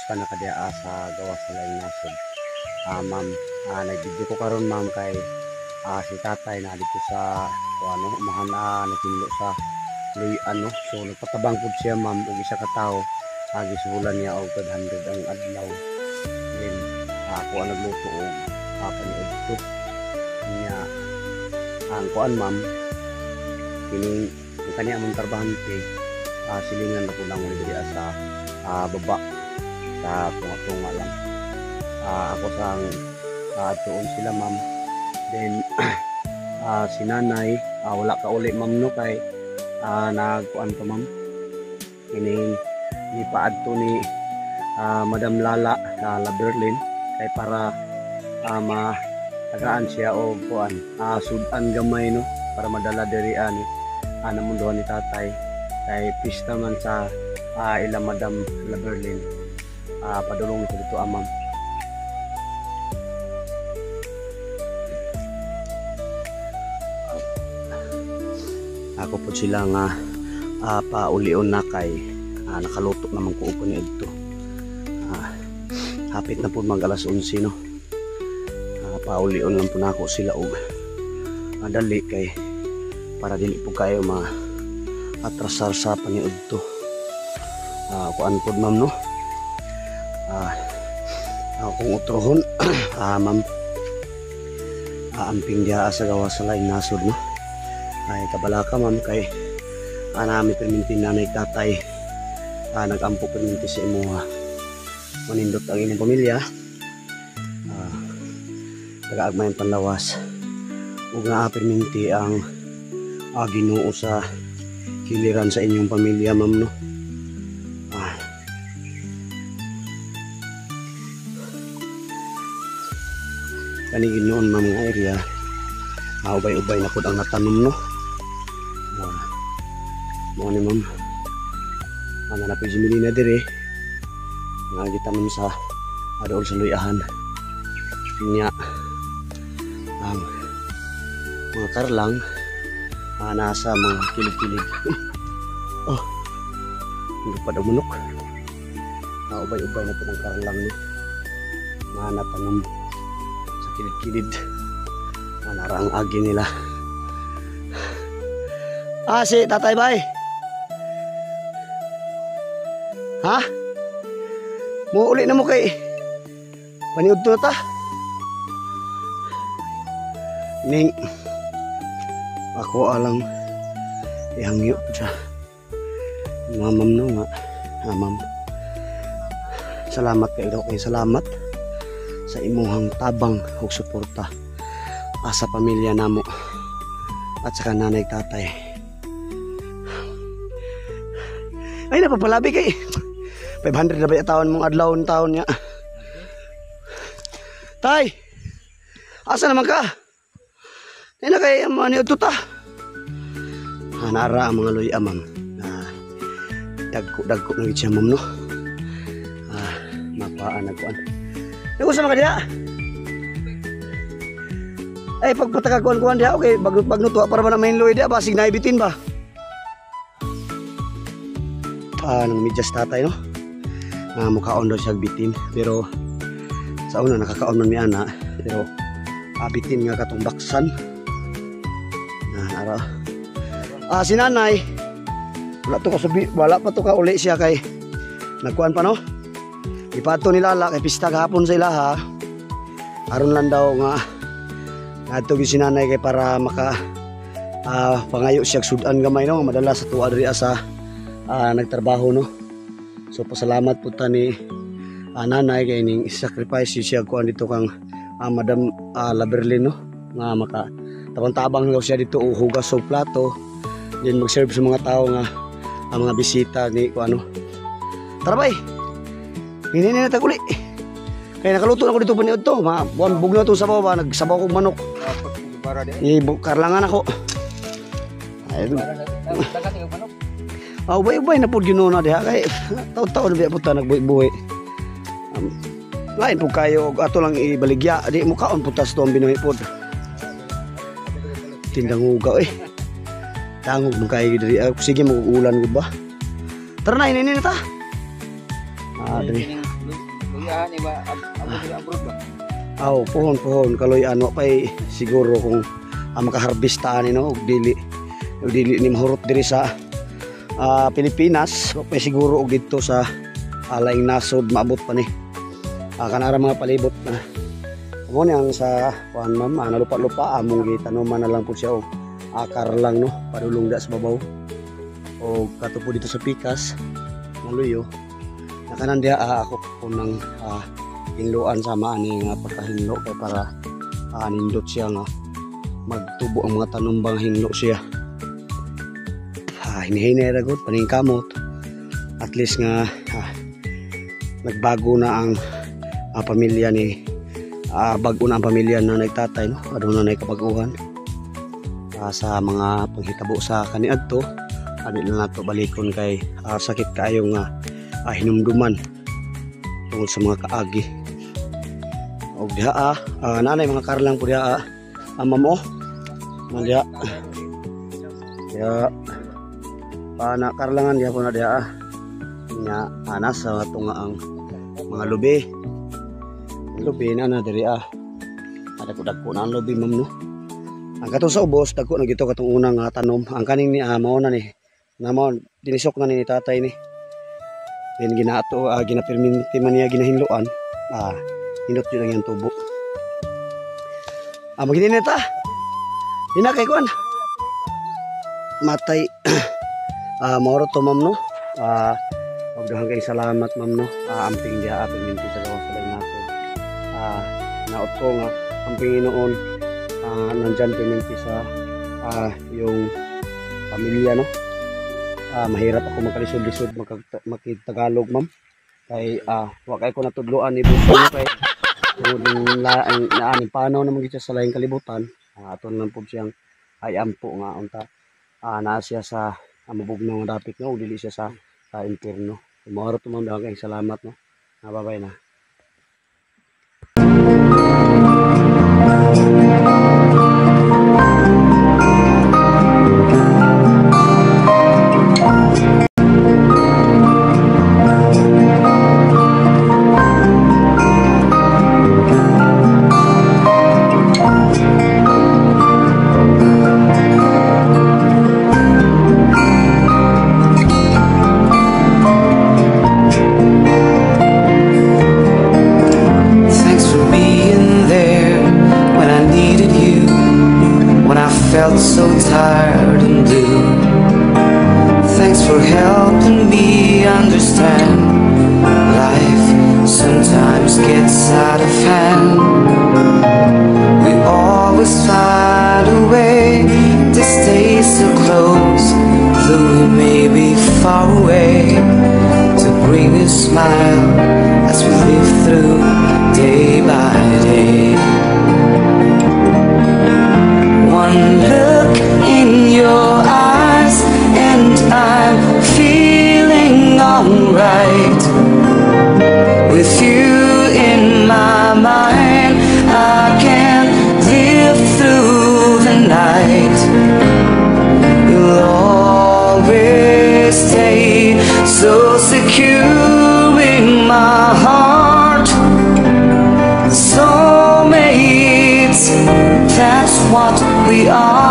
kumusta na kadiya sa gawas sa laing nasod. Ma'am, nag-video ko karon ma'am kay si tatay na dito sa umahan naghinlo sa luyan no. So nagpatabang pud siya ma'am og isa ka tawo. Gisuhulan niya og 100 ang adlaw. Then ako ang nagluto og paniudto niya ang kuan ma'am. Kining kaniya mong trabahante silingan na ko lang diri sa baba sa tunga lang. Ako sang tuon sila ma'am. Then si nanay wala ka uli ma'am no kay nagkuan ko ma'am. Kining ni paadto ni Madam Lala La Berlin kay para tagaan siya o kuan sudan gamay no para madala diri ani namunduhan ni tatay kay pista man sa ila Madam La Berlin. Padulong ko dito ma'am. Ako po sila nga paulion na kay nakaluto naman ko upo ni Edto. Hapit na po mag alas 11 no. Paulion lang po na ako sila og madali kay para dili po kayo atrasar sa paniud to. Kuan po ma'am no. Akong utrohon ma'am amping diha sa gawas sa laing nasod no. Ay kabalaka ma'am kay nami perminti nanay tatay nagampo perminti sa imo manindot ang inyong pamilya tagaagmayan panlawas ug nga perminti ang Ginoo sa kiliran sa inyong pamilya ma'am no. Kanigin noon ma'am nga area ubay-ubay na po ang natanom no. Mga ni ma'am nanapin si Melina dire nga gitanom sa adool sa luyahan niya ang mga karlang nasa mga kilig-kilig. Hindi pa daw manok. Ubay-ubay na po ng karlang no nga natanom sa kilid-kilid narang agi nila. Si tatay bay uli na mo kay paniud to ta ning ako alang ihangyo siya ma'am no nga ma'am salamat kay salamat sa imuhang tabang ug suporta sa pamilya namo at sa nanay tatay. Ay napapalabi kay 500 na ba taon mong adlaw niya. Tay, asa naman ka? Ay na kay ano ito ta? Nara ang mga luya ma'am. Dagko ng siya ma'am no. Mapaan nagkuan. Nagusa mga diha. Ay pagpatakakuan diha okay bagnuto para ba na main luya diha basig naibitin ba? Nang medyas tatay no. Mukhaon daw siya bitin pero sa una nakakaon man mi ana pero bitin nga katong baksan. Si nanay wala pa to ka uli siya kay nagkuan pa no. Ipato ni Lala kay pista gahapon sa ilaha. Aron lang daw nga ngadto si nanay kay para maka pangayo siya sudan gamay no madala sa tuwa diri sa nagtrabaho no. So pasalamat po ta ni nanay kay ning sacrifice siya kuan dito kang Madam La Berlin no nga maka tabang-tabang daw siya dito hugas og plato then mag-serve sa mga tao nga mga bisita ni kuan no. Tara bay. Hindi na taguli. Kaya nakaluto na ko dito paniud to. Buwan bugnaw to sabaw ba nagsabaw kog manok. Karlangan ako. Ay manok. Ubay-ubay na po ginuna diha kay taon-taon na puta nagbuhi-buhi. Lain po kayo ato lang ibaligya di mo kaon putas to ang binuhi pod. Tindang ugaw tangog mo kayo diri sige mo ulan gud ba. Tara na ini ta. Diri. sa ani ba amo diri abroad ba? Aw, puhon kaloy ano pay siguro kung makaharvest ta ani no og dili ni mahurot diri sa Pilipinas, pay siguro og dito sa laing nasod maabot pa ni. Kanara mga palibot na. Amo ni ang sa kuan ma'am, nalupa-lupa among gitanuman na lang po siya og akar lang no, padulong da sa babaw. O katupo dito sa pikas naluyo. Nakanan dia ako unang hinluan sama ani nga pagkahinlo kay para nindot siya nga magtubo ang mga tanumbang hinlo siya. Hinihinay ra gud paning kamot. At least nga nagbago na ang pamilya ni bago na ang pamilya na nagtatay no, aduna na kabaguhan sa mga panghitabo sa kaniadto. Ani na nato balikon kay sakit kaayo nga hinumduman tungod sa mga kaagi. Og diha nanay mga karlang po diha mamo man diha ya pana karlangan diha po na diha nya anas sa tunga ang mga lubi na diri ada ko dagko na ang lubi ma'am no. Ang katong sa ubos dagko na gito katong unang tanom ang kaning ni mao na ni na mao dinisok na ni tatay ni. Then ginato ginapirminti man niya ginahinluan hinot yun lang yung tubo. Maginin ta hina kay kuan matay mauro to ma'am no. Og daghang kay salamat ma'am no. Amping dia pirminti sa gawas sa nato. Naot ko nga ang Panginoon nandyan pirminti sa yung pamilya no. Mahirap ako magkalisod-lisod makitagalog ma'am kay wa kay ko natudloan ni buso kay naaning panaw naman gid sa laing kalibutan. Aton lang pud siyang ampo nga unta naa siya sa mabugnaw nga dapit no, dili siya sa impierno. Mao to ma'am, daghang salamat no. Bye-bye na. Felt so tired and blue. Thanks for helping me understand life sometimes gets out of hand. We always find a way to stay so close, though we may be far away, to bring a smile as we live through day by day. One look in your eyes and I'm feeling alright. With you in my mind, I can live through the night. You'll always stay so secure in my heart. Soulmates, that's what we are.